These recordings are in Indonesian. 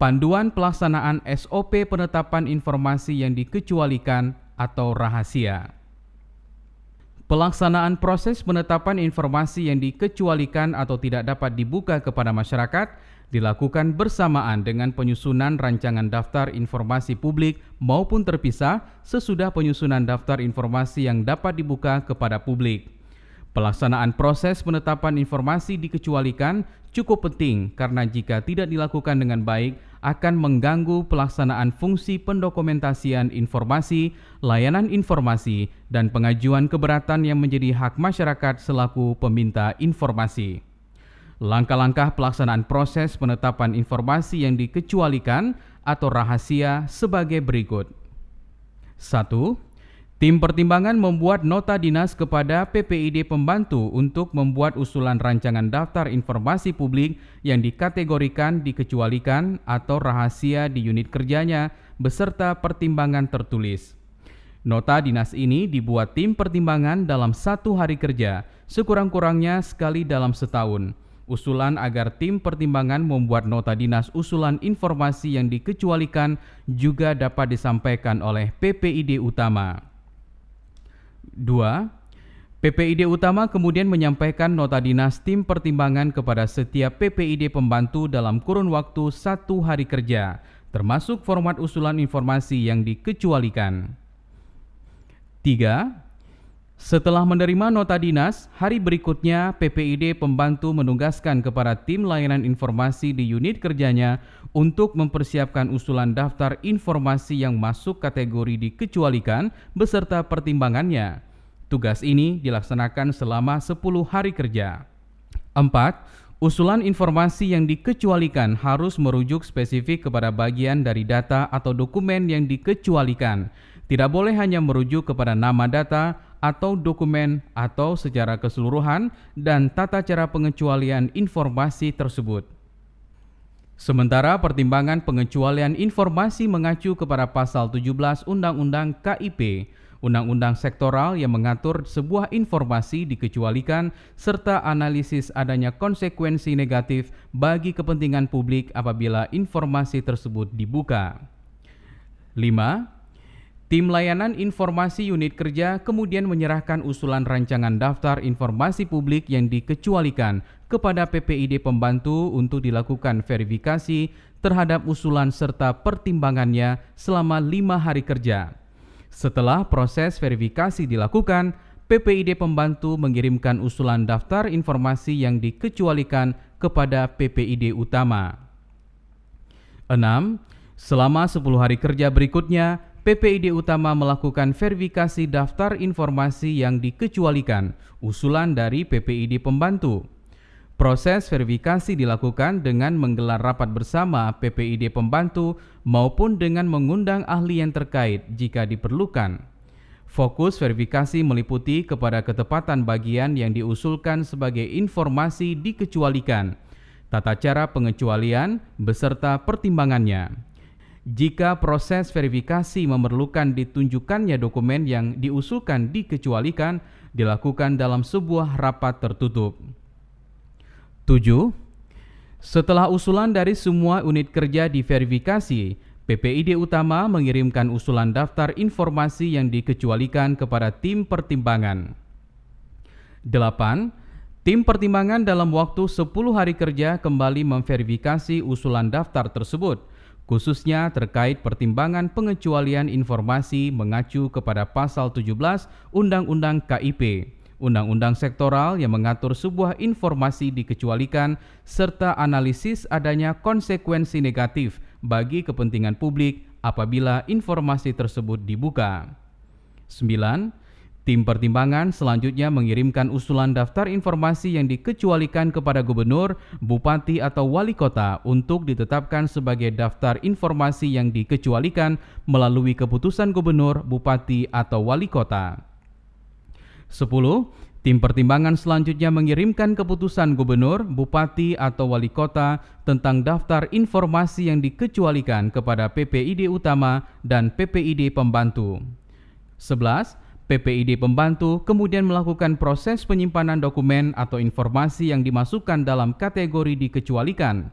Panduan pelaksanaan SOP penetapan informasi yang dikecualikan atau rahasia. Pelaksanaan proses penetapan informasi yang dikecualikan atau tidak dapat dibuka kepada masyarakat dilakukan bersamaan dengan penyusunan rancangan daftar informasi publik maupun terpisah sesudah penyusunan daftar informasi yang dapat dibuka kepada publik. Pelaksanaan proses penetapan informasi dikecualikan cukup penting karena jika tidak dilakukan dengan baik akan mengganggu pelaksanaan fungsi pendokumentasian informasi, layanan informasi, dan pengajuan keberatan yang menjadi hak masyarakat selaku peminta informasi. Langkah-langkah pelaksanaan proses penetapan informasi yang dikecualikan atau rahasia sebagai berikut. 1. Tim pertimbangan membuat nota dinas kepada PPID pembantu untuk membuat usulan rancangan daftar informasi publik yang dikategorikan dikecualikan atau rahasia di unit kerjanya beserta pertimbangan tertulis. Nota dinas ini dibuat tim pertimbangan dalam 1 hari kerja, sekurang-kurangnya sekali dalam setahun. Usulan agar tim pertimbangan membuat nota dinas usulan informasi yang dikecualikan juga dapat disampaikan oleh PPID utama. 2. PPID utama kemudian menyampaikan nota dinas tim pertimbangan kepada setiap PPID pembantu dalam kurun waktu 1 hari kerja, termasuk format usulan informasi yang dikecualikan. 3. Setelah menerima nota dinas, hari berikutnya PPID pembantu menugaskan kepada tim layanan informasi di unit kerjanya untuk mempersiapkan usulan daftar informasi yang masuk kategori dikecualikan beserta pertimbangannya. Tugas ini dilaksanakan selama 10 hari kerja. 4. Usulan informasi yang dikecualikan harus merujuk spesifik kepada bagian dari data atau dokumen yang dikecualikan. Tidak boleh hanya merujuk kepada nama data atau dokumen atau secara keseluruhan dan tata cara pengecualian informasi tersebut. Sementara pertimbangan pengecualian informasi mengacu kepada pasal 17 Undang-Undang KIP, Undang-Undang Sektoral yang mengatur sebuah informasi dikecualikan serta analisis adanya konsekuensi negatif bagi kepentingan publik apabila informasi tersebut dibuka. 5. Tim layanan informasi unit kerja kemudian menyerahkan usulan rancangan daftar informasi publik yang dikecualikan kepada PPID pembantu untuk dilakukan verifikasi terhadap usulan serta pertimbangannya selama 5 hari kerja. Setelah proses verifikasi dilakukan, PPID pembantu mengirimkan usulan daftar informasi yang dikecualikan kepada PPID utama. 6. Selama 10 hari kerja berikutnya, PPID utama melakukan verifikasi daftar informasi yang dikecualikan, usulan dari PPID pembantu. Proses verifikasi dilakukan dengan menggelar rapat bersama PPID pembantu maupun dengan mengundang ahli yang terkait jika diperlukan. Fokus verifikasi meliputi kepada ketepatan bagian yang diusulkan sebagai informasi dikecualikan, tata cara pengecualian beserta pertimbangannya. Jika proses verifikasi memerlukan ditunjukkannya dokumen yang diusulkan dikecualikan, dilakukan dalam sebuah rapat tertutup. 7. Setelah usulan dari semua unit kerja diverifikasi, PPID utama mengirimkan usulan daftar informasi yang dikecualikan kepada tim pertimbangan. 8. Tim pertimbangan dalam waktu 10 hari kerja kembali memverifikasi usulan daftar tersebut, khususnya terkait pertimbangan pengecualian informasi mengacu kepada pasal 17 Undang-Undang KIP, Undang-Undang Sektoral yang mengatur sebuah informasi dikecualikan serta analisis adanya konsekuensi negatif bagi kepentingan publik apabila informasi tersebut dibuka. 9. Tim pertimbangan selanjutnya mengirimkan usulan daftar informasi yang dikecualikan kepada gubernur, bupati, atau wali kota untuk ditetapkan sebagai daftar informasi yang dikecualikan melalui keputusan gubernur, bupati, atau wali kota. 10. Tim pertimbangan selanjutnya mengirimkan keputusan gubernur, bupati, atau wali kota tentang daftar informasi yang dikecualikan kepada PPID utama dan PPID pembantu. 11. PPID pembantu kemudian melakukan proses penyimpanan dokumen atau informasi yang dimasukkan dalam kategori dikecualikan.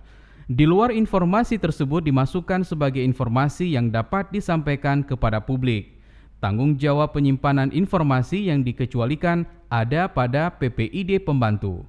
Di luar informasi tersebut dimasukkan sebagai informasi yang dapat disampaikan kepada publik. Tanggung jawab penyimpanan informasi yang dikecualikan ada pada PPID Pembantu.